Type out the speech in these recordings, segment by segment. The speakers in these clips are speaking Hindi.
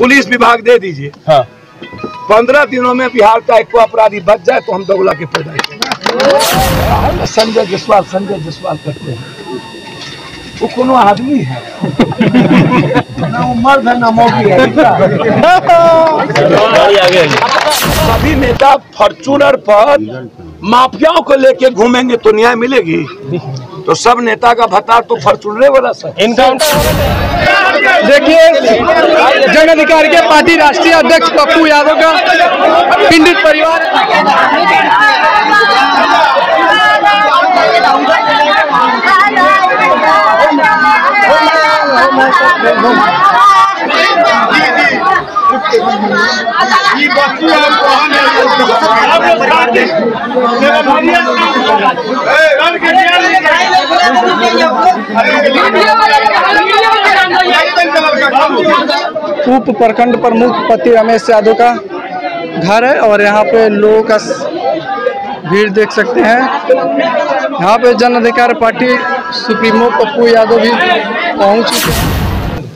पुलिस विभाग दे दीजिए। हाँ। 15 दिनों में बिहार का एक अपराधी बच जाए तो हम दोगला के पैदा। संजय जसवाल करते हैं, वो कोनो आदमी है ना, वो मर्द है ना मौकी है। सभी नेता फॉर्चूनर पर माफियाओं को लेके घूमेंगे तो न्याय मिलेगी? तो सब नेता का भत्ता तो फॉर्चूनर वाला सर। देखिए, जन अधिकार के पार्टी राष्ट्रीय अध्यक्ष पप्पू यादव का पीड़ित परिवार उप प्रखंड प्रमुख पति रमेश यादव का घर है और यहाँ पे लोगों का भीड़ देख सकते हैं। यहाँ पे जन अधिकार पार्टी सुप्रीमो पप्पू यादव भी पहुँच चुके हैं।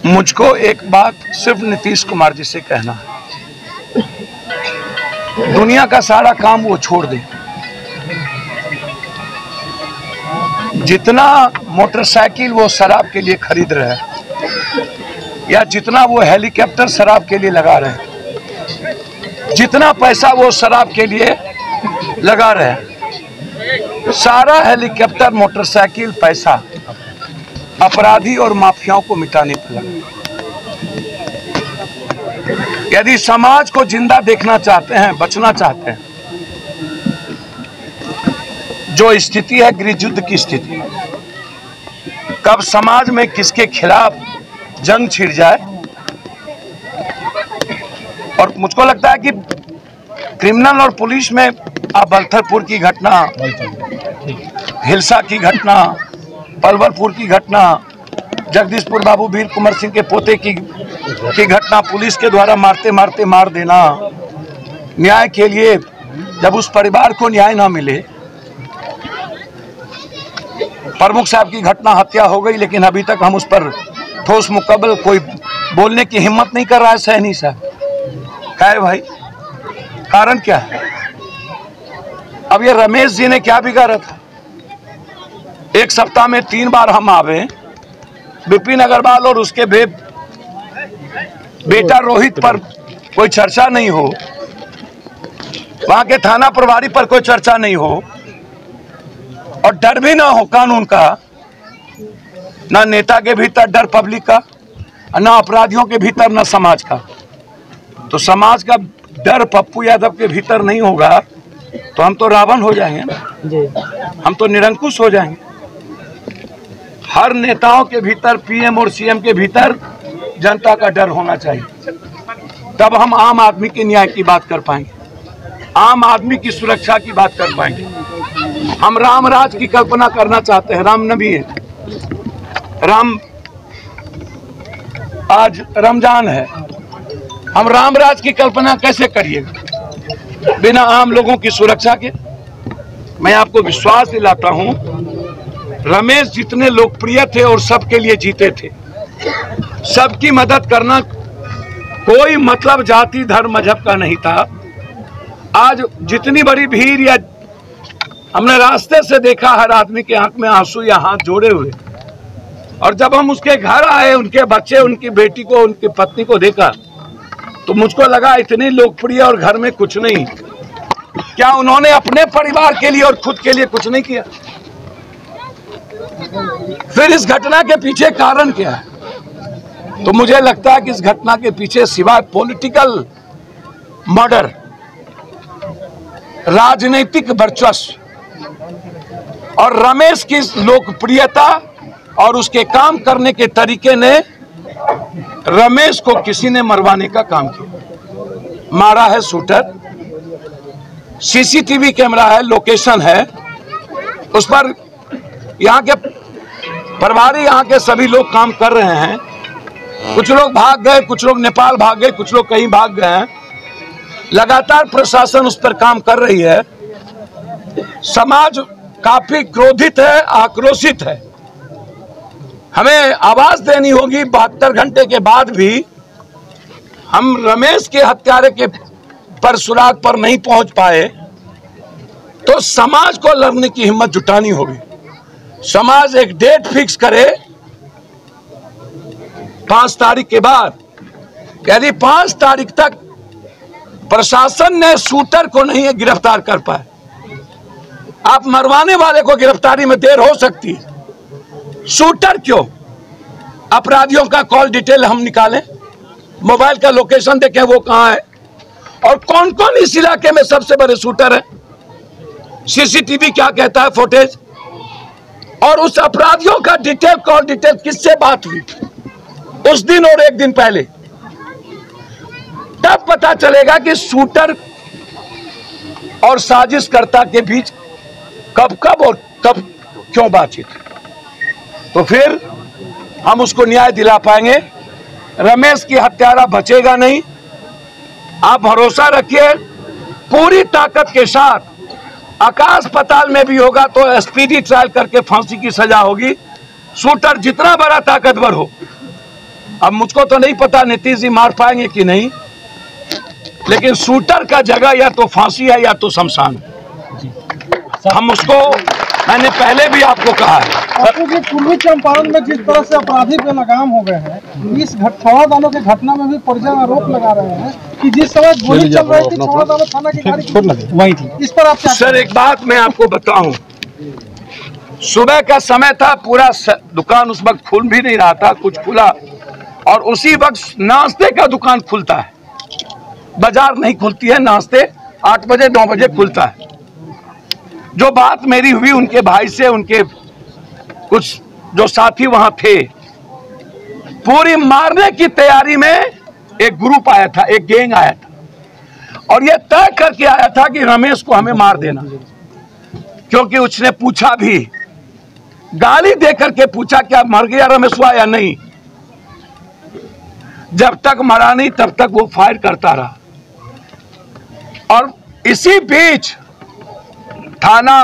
मुझको एक बात सिर्फ नीतीश कुमार जी से कहना है, दुनिया का सारा काम वो छोड़ दे। जितना मोटरसाइकिल वो शराब के लिए खरीद रहे हैं या जितना वो हेलीकॉप्टर शराब के लिए लगा रहे हैं, जितना पैसा वो शराब के लिए लगा रहे हैं, सारा हेलीकॉप्टर मोटरसाइकिल पैसा अपराधी और माफियाओं को मिटाने पर लगा। यदि समाज को जिंदा देखना चाहते हैं, बचना चाहते हैं, जो स्थिति है गृह युद्ध की स्थिति, कब समाज में किसके खिलाफ जंग छिड़ जाए। और मुझको लगता है कि क्रिमिनल और पुलिस में आप बलथरपुर की घटना, हिलसा की घटना, पलवलपुर की घटना, जगदीशपुर बाबू वीर कुंवर सिंह के पोते की घटना, पुलिस के द्वारा मारते मारते मार देना, न्याय के लिए जब उस परिवार को न्याय ना मिले, प्रमुख साहब की घटना, हत्या हो गई लेकिन अभी तक हम उस पर ठोस मुकम्मल कोई बोलने की हिम्मत नहीं कर रहा है सहनी साहब। क्या है भाई, कारण क्या है? अब ये रमेश जी ने क्या बिगाड़ा था? एक सप्ताह में 3 बार हम आवे, विपिन अग्रवाल और उसके बेटा रोहित पर कोई चर्चा नहीं हो, वहां के थाना प्रभारी पर कोई चर्चा नहीं हो, और डर भी ना हो कानून का, ना नेता के भीतर डर पब्लिक का, ना अपराधियों के भीतर, ना समाज का। तो समाज का डर पप्पू यादव के भीतर नहीं होगा तो हम तो रावण हो जाएंगे ना, हम तो निरंकुश हो जाएंगे। हर नेताओं के भीतर, पीएम और सीएम के भीतर जनता का डर होना चाहिए, तब हम आम आदमी के न्याय की बात कर पाएंगे, आम आदमी की सुरक्षा की बात कर पाएंगे। हम राम राज की कल्पना करना चाहते हैं, राम नबी है, राम आज रमजान है, हम राम राज की कल्पना कैसे करिएगा बिना आम लोगों की सुरक्षा के? मैं आपको विश्वास दिलाता हूं, रमेश जितने लोकप्रिय थे और सबके लिए जीते थे, सबकी मदद करना कोई मतलब जाति धर्म मजहब का नहीं था। आज जितनी बड़ी भीड़ या हमने रास्ते से देखा, हर आदमी के आंख में आंसू या हाथ जोड़े हुए, और जब हम उसके घर आए, उनके बच्चे, उनकी बेटी को, उनकी पत्नी को देखा तो मुझको लगा इतनी लोकप्रिय और घर में कुछ नहीं, क्या उन्होंने अपने परिवार के लिए और खुद के लिए कुछ नहीं किया? फिर इस घटना के पीछे कारण क्या है? तो मुझे लगता है कि इस घटना के पीछे सिवाय पॉलिटिकल मर्डर, राजनीतिक वर्चस्व और रमेश की लोकप्रियता और उसके काम करने के तरीके ने रमेश को किसी ने मरवाने का काम किया। मारा है शूटर, सीसीटीवी कैमरा है, लोकेशन है, उस पर यहाँ के प्रभारी, यहाँ के सभी लोग काम कर रहे हैं। कुछ लोग भाग गए, कुछ लोग नेपाल भाग गए, कुछ लोग कहीं भाग गए हैं। लगातार प्रशासन उस पर काम कर रही है। समाज काफी क्रोधित है, आक्रोशित है। हमें आवाज देनी होगी। 72 घंटे के बाद भी हम रमेश के हत्यारे के पर सुराग पर नहीं पहुंच पाए तो समाज को लड़ने की हिम्मत जुटानी होगी। समाज एक डेट फिक्स करे 5 तारीख के बाद। यदि 5 तारीख तक प्रशासन ने शूटर को नहीं गिरफ्तार कर पाए, आप मरवाने वाले को गिरफ्तारी में देर हो सकती है, शूटर क्यों? अपराधियों का कॉल डिटेल हम निकालें, मोबाइल का लोकेशन देखें वो कहां है और कौन कौन इस इलाके में सबसे बड़े शूटर है, सीसीटीवी क्या कहता है फुटेज, और उस अपराधियों का डिटेल कॉल डिटेल किससे बात हुई उस दिन और एक दिन पहले, तब पता चलेगा कि शूटर और साजिशकर्ता के बीच कब और कब क्यों बातचीत। तो फिर हम उसको न्याय दिला पाएंगे। रमेश की हत्यारा बचेगा नहीं, आप भरोसा रखिए। पूरी ताकत के साथ आकाश पाताल में भी होगा तो स्पीडी ट्रायल करके फांसी की सजा होगी। शूटर जितना बड़ा ताकतवर हो, अब मुझको तो नहीं पता नीतीश जी मार पाएंगे कि नहीं, लेकिन शूटर का जगह या तो फांसी है या तो शमशान है। हम उसको, मैंने पहले भी आपको कहा है, पूर्वी चंपारण में जिस तरह से अपराधी पे लगाम हो गए हैं, इस छौड़ा दानों के घटना में भी परिजन आरोप लगा रहे हैं कि जिस समय गोली चल रही थी छौड़ा दानों थाना की गाड़ी वही थी। इस पर आप सर एक बात मैं आपको बताऊं, सुबह का समय था, पूरा दुकान उस वक्त खुल भी नहीं रहा था, कुछ खुला, और उसी वक्त नाश्ते का दुकान खुलता है। बाजार नहीं खुलती है, नाश्ते 8 बजे 9 बजे खुलता है। जो बात मेरी हुई उनके भाई से, उनके कुछ जो साथी वहां थे, पूरी मारने की तैयारी में एक ग्रुप आया था, एक गैंग आया था, और यह तय करके आया था कि रमेश को हमें मार देना, क्योंकि उसने पूछा भी, गाली देकर के पूछा क्या मर गया रमेश हुआ या नहीं। जब तक मरा नहीं तब तक वो फायर करता रहा, और इसी बीच थाना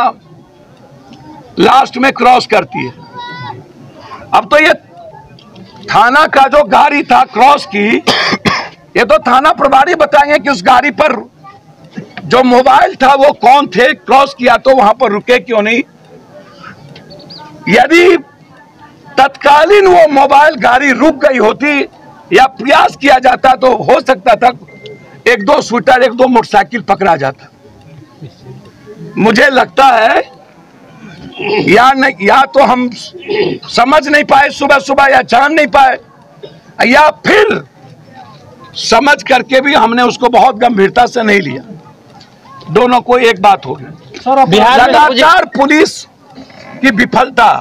लास्ट में क्रॉस करती है। अब तो ये थाना का जो गाड़ी था क्रॉस की, ये तो थाना प्रभारी बताएंगे कि उस गाड़ी पर जो मोबाइल था वो कौन थे, क्रॉस किया तो वहां पर रुके क्यों नहीं। यदि तत्कालीन वो मोबाइल गाड़ी रुक गई होती या प्रयास किया जाता तो हो सकता था 1-2 शूटर 1-2 मोटरसाइकिल पकड़ा जाता। मुझे लगता है या तो हम समझ नहीं पाए सुबह सुबह, या जान नहीं पाए, या फिर समझ करके भी हमने उसको बहुत गंभीरता से नहीं लिया। दोनों को एक बात होगी। लगातार पुलिस की विफलता,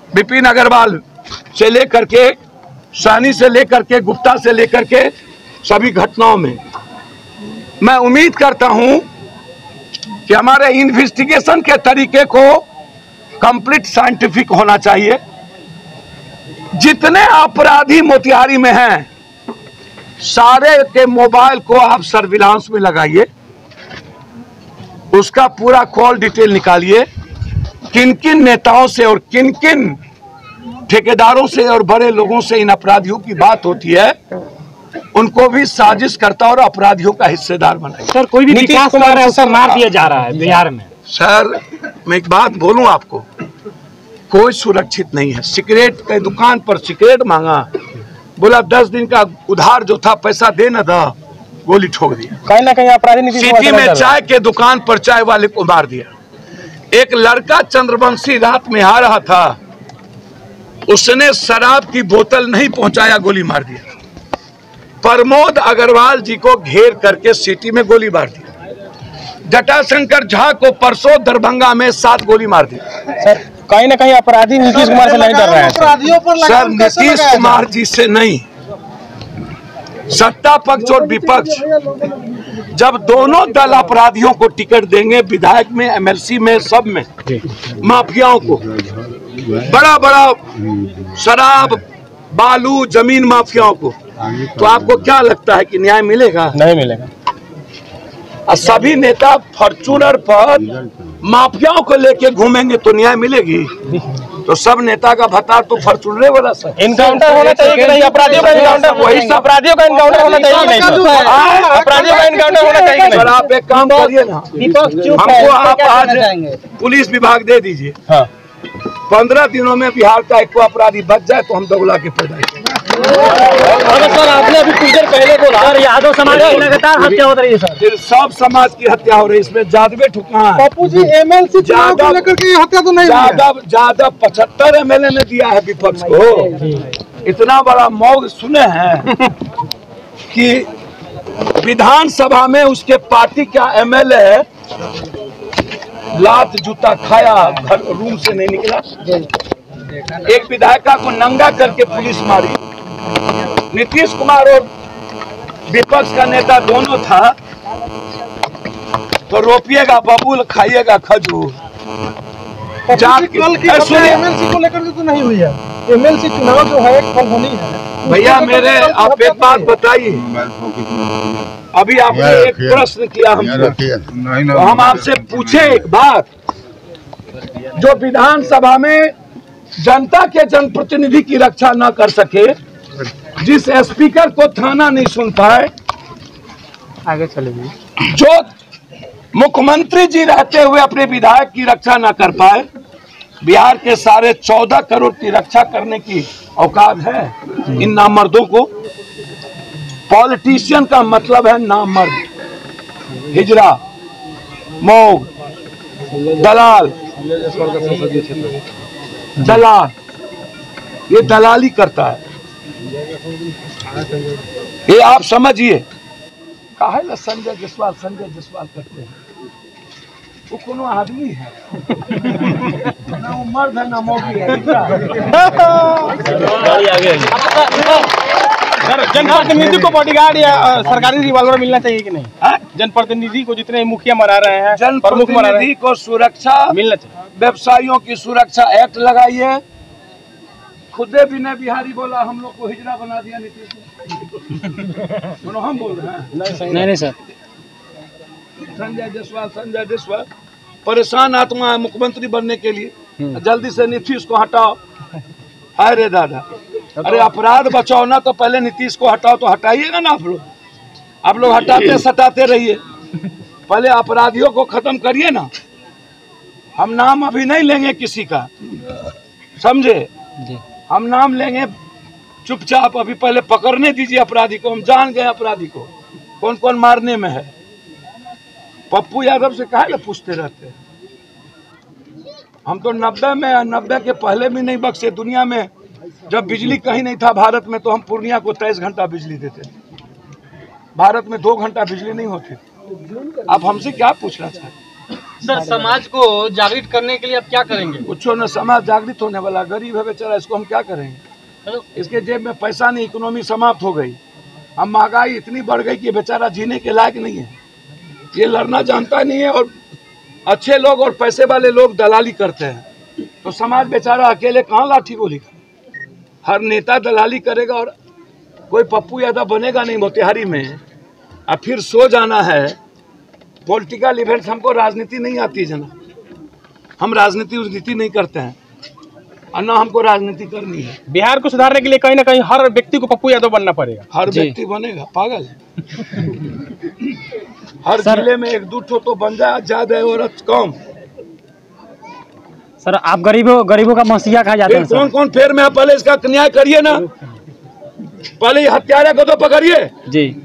विपिन अग्रवाल से लेकर के, सानी से लेकर के, गुप्ता से लेकर के सभी घटनाओं में, मैं उम्मीद करता हूं कि हमारे इन्वेस्टिगेशन के तरीके को कंप्लीट साइंटिफिक होना चाहिए। जितने अपराधी मोतिहारी में हैं, सारे के मोबाइल को आप सर्विलांस में लगाइए, उसका पूरा कॉल डिटेल निकालिए, किन किन नेताओं से और किन किन ठेकेदारों से और बड़े लोगों से इन अपराधियों की बात होती है, उनको भी साजिश करता और अपराधियों का हिस्सेदार बनाए। सर कोई भी विकास कर रहा है सर, मार दिया जा रहा है बिहार में। सर मैं एक बात बोलूं आपको, कोई सुरक्षित नहीं है। सिगरेट के दुकान पर सिगरेट मांगा, बोला 10 दिन का उधार जो था पैसा दे न दा, गोली ठोक दिया। कहीं ना कहीं अपराधी सिटी में चाय के दुकान पर चाय वाले को मार दिया। एक लड़का चंद्रवंशी रात में आ रहा था, उसने शराब की बोतल नहीं पहुंचाया, गोली मार दिया। प्रमोद अग्रवाल जी को घेर करके सिटी में गोली मार दी। जटाशंकर झा को परसों दरभंगा में 7 गोली मार दी। सर कहीं ना कहीं अपराधी नीतीश कुमार से नहीं डर रहे हैं सर, नीतीश कुमार जी से नहीं, सत्ता पक्ष और विपक्ष जब दोनों दल अपराधियों को टिकट देंगे, विधायक में, एमएलसी में, सब में, माफियाओं को, बड़ा बड़ा शराब बालू जमीन माफियाओं को, तो आपको क्या लगता है कि न्याय मिलेगा? नहीं मिलेगा। और सभी नेता फॉर्च्यूनर पर माफियाओं को लेके घूमेंगे तो न्याय मिलेगी? तो सब नेता का भत्ता तो फॉर्चूनर वाला सर। इनकाउंटर होना चाहिए कि नहीं? अपराधियों का इनकाउंटर, वही सब अपराधियों का इनकाउंटर होना चाहिए कि नहीं सर? अपराधियों का इनकाउंटर होना चाहिए कि नहीं? सर आप एक काम करिए ना, हमको आप आज पुलिस विभाग दे दीजिए। 15 दिनों में बिहार का एक अपराधी बच जाए तो हम दोगला के पैदा। सर आपने अभी कुछ देर पहले बोला यादव समाज की लगातार हत्या हो रही है सर। फिर सब समाज की हत्या हो रही है, इसमें जादवे ठुकना है। पप्पू जी एमएलसी चुनाव को लेकर के हत्या तो नहीं ज्यादा 75 एमएलए ने दिया है विपक्ष को। इतना बड़ा मौग सुने हैं कि विधानसभा में उसके पार्टी का एमएलए लात जूता खाया, घर रूम से नहीं निकला। एक विधायिका को नंगा करके पुलिस मारी। नीतीश कुमार और विपक्ष का नेता दोनों था, तो रोपिएगा बबूल खाइएगा खजूर। एमएलसी को लेकर के तो नहीं हुई है। एमएलसी चुनाव जो है कल होनी है भैया। मेरे आप एक बात बताइए, अभी आपने एक प्रश्न किया हमको, तो हम आपसे पूछे एक बात। जो विधानसभा में जनता के जनप्रतिनिधि की रक्षा न कर सके, जिस स्पीकर को थाना नहीं सुन पाए, आगे चलेगी, जो मुख्यमंत्री जी रहते हुए अपने विधायक की रक्षा न कर पाए, बिहार के सारे 14 करोड़ की रक्षा करने की औकात है इन नामर्दों को। पॉलिटिशियन का मतलब है नामर्द, हिजड़ा, मौग, दलाल। ये दलाली करता है, ये आप समझिए। काहे ला संजय जायसवाल करते हैं? वो कोनो आदमी है ना, वो मर्द है ना मौगी है। सर जनप्रतिनिधि को बॉडीगार्ड या सरकारी रिवॉल्वर मिलना चाहिए कि नहीं? जनप्रतिनिधि को जितने मुखिया मरा रहे हैं, जनप्रतिनिधि को सुरक्षा मिलना चाहिए। व्यवसायियों की सुरक्षा एक्ट लगाइए। खुदे विनय बिहारी बोला हम लोग को हिजड़ा बना दिया नीतीश ने। हम बोल रहे हैं नहीं सर। संजय जायसवाल परेशान आत्मा है मुख्यमंत्री बनने के लिए। जल्दी से नीतीश को हटाओ। हाय रे दादा, अरे अपराध बचाओ ना, तो पहले नीतीश को हटाओ। तो हटाइएगा ना आप लोग हटाते सटाते रहिए, पहले अपराधियों को खत्म करिए ना। हम नाम अभी नहीं लेंगे किसी का, समझे? हम नाम लेंगे चुपचाप। अभी पहले पकड़ने दीजिए अपराधी को। हम जान गए अपराधी को कौन कौन मारने में है। पप्पू यादव से काहे पूछते रहते हैं? हम तो 90 के पहले भी नहीं बख्शे। दुनिया में जब बिजली कहीं नहीं था भारत में, तो हम पूर्णिया को 23 घंटा बिजली देते थे। भारत में 2 घंटा बिजली नहीं होती। आप हमसे क्या पूछना चाहते? सर समाज को जागृत करने के लिए आप क्या करेंगे? कुछ न, समाज जागृत होने वाला। गरीब है बेचारा, इसको हम क्या करेंगे? इसके जेब में पैसा नहीं, इकोनॉमी समाप्त हो गई। हम महंगाई इतनी बढ़ गई कि बेचारा जीने के लायक नहीं है। ये लड़ना जानता नहीं है, और अच्छे लोग और पैसे वाले लोग दलाली करते हैं। तो समाज बेचारा अकेले कहाँ लाठी गोली? हर नेता दलाली करेगा और कोई पप्पू यादव बनेगा नहीं मोतिहारी में। अब फिर सो जाना है। पॉलिटिकल इवेंट्स, हमको राजनीति नहीं आती जना। हम राजनीति नहीं करते हैं, और ना हमको राजनीति करनी है। बिहार को सुधारने के लिए कहीं ना कहीं हर व्यक्ति को पप्पू यादव बनना पड़ेगा। हर व्यक्ति बनेगा? पागल हर जिले में 1-2 तो बन जाए, ज्यादा और कम। सर आप गरीबों का मसीहा कहा जाता है। कौन फेर में? पहले इसका न्याय करिए ना। पहले हत्यारे को तो पकड़िए जी,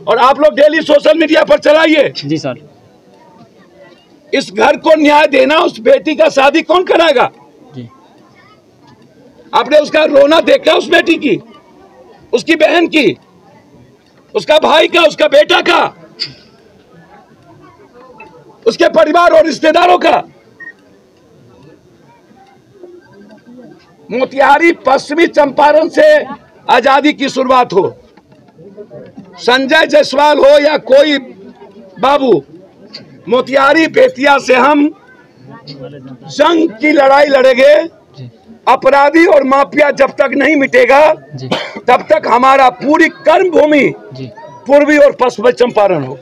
और आप लोग डेली सोशल मीडिया पर चलाइए। जी सर। इस घर को न्याय देना। उस बेटी का शादी कौन कराएगा? जी। आपने उसका रोना देखा? उस बेटी की, उसकी बहन की, उसका भाई का, उसका बेटा का, उसके परिवार और रिश्तेदारों का। मोतिहारी पश्चिमी चंपारण से आजादी की शुरुआत हो, संजय जायसवाल हो या कोई बाबू, मोतिहारी बेतिया से हम जंग की लड़ाई लड़ेंगे। अपराधी और माफिया जब तक नहीं मिटेगा, तब तक हमारा पूरी कर्म भूमि पूर्वी और पश्चिमी चंपारण हो।